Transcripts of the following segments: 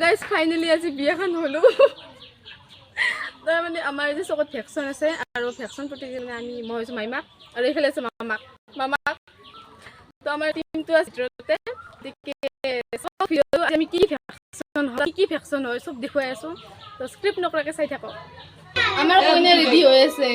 guys finally আজি বিয়াখন হলো তাৰ মানে আমাৰ যে চকত ভেকচন আছে আৰু ভেকচন প্ৰতি আমি মই হৈছোঁ মাইমাক আৰু এইফালে আছে মামাক তো আমাৰ টিমটো আছে ভিতৰতে আমি কি ভেকচন হয় চব দেখুৱাই আছোঁ তো স্ক্ৰিপ্ট নকৰাকৈ চাই থাকক আমাৰ কইনা ৰেডি হৈ আছে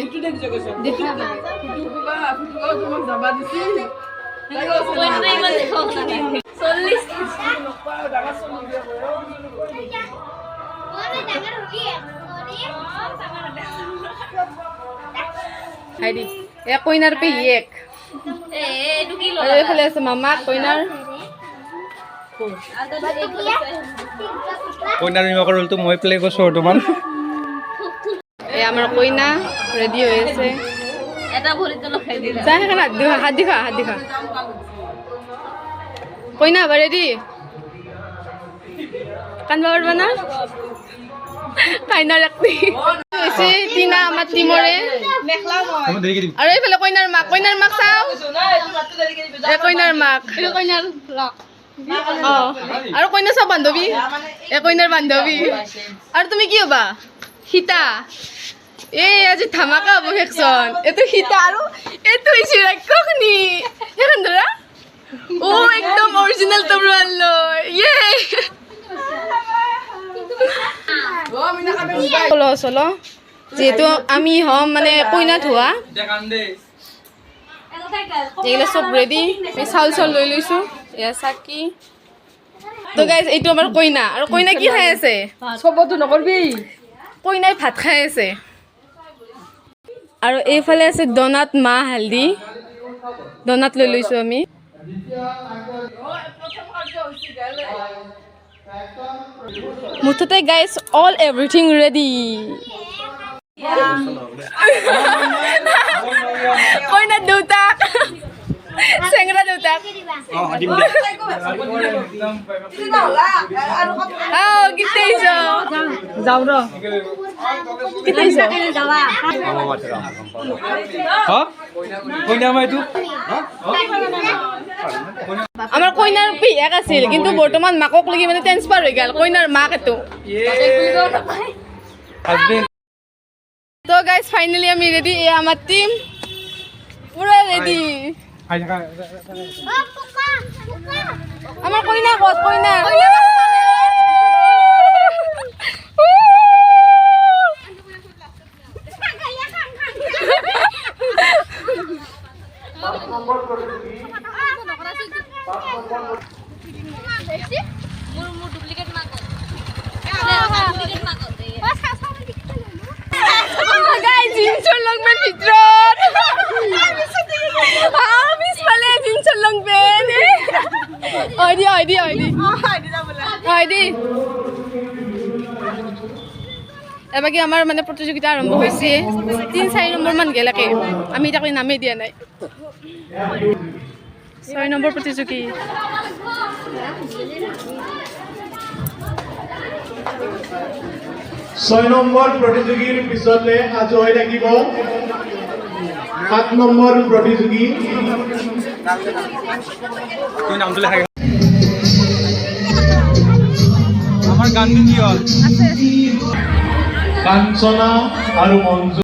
হাইদি এ কইনাৰ পেহিয়েক আৰু এইফালে আছে মামাক কইনাৰ কইনাৰ নিমখৰ ৰোলটো মই প্লে কৰিছোঁ বৰ্তমান এই আমাৰ কইনা ৰেডি হৈ আছে হাত দিখা কইনা হ'ব ৰেডি কান্দবা পাৰবা না কাইনাৰ একটি হৈছে টিনা আমাৰ টিমৰে আৰু এইফালে কইনাৰ মাক চাওঁ কইনাৰ মাক আৰু কইনা চব বান্ধৱী কইনাৰ বান্ধৱী আৰু তুমি কি হ'বা সীতা এই আজি ধামাকা হ'ব ভেকচন এইটো সীতা আৰু এইটো হৈছে ৰাক্ষসনী সেইখন ধৰা একদম অৰিজিনেল তৰোৱাল লৈ চলো যিহেতু আমি হ'ম মানে কইনাত হোৱা এইগিলা চব ৰেডি চাউল লৈ লৈছোঁ এয়া চাকি তো গাইজ এইটো আমাৰ কইনা আৰু কইনা কি খাই আছে চবতো নকৰবি কইনাই ভাত খাই আছে আৰু এইফালে আছে দনাত মাহ হালধি দনাত লৈ লৈছোঁ আমি মুঠতে গাইজ অল এভৰিথিং ৰেডি কইনাৰ দেউতাক চেংৰা দেউতাক আমাৰ কইনাৰ পেহিয়েক আছিল কিন্তু বৰ্তমান মাকক লাগি মানে ট্ৰেন্সফাৰ হৈ গ'ল কইনাৰ মাক এইটো তো গাইজ ফাইনেলি আমি ৰেডি এয়া আমাৰ টিম পুৰা ৰেডি আমাৰ কইনা ক'ত কইনা এবাৰ আমাৰ মানে প্ৰতিযোগিতা আৰম্ভ হৈছে 3-4 নম্বৰ মান গেলাকে আমি তাকে নামেই দিয়া নাই 6 নম্বৰ প্ৰতিযোগী প্ৰতিযোগীৰ পিছতে আজি হৈ থাকিব 7 নম্বৰ প্ৰতিযোগী আমাৰ গান কি হ'ল কাঞ্চনা আৰু মঞ্জু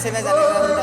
से मैं जाने का बोलता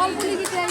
Kalau boleh kita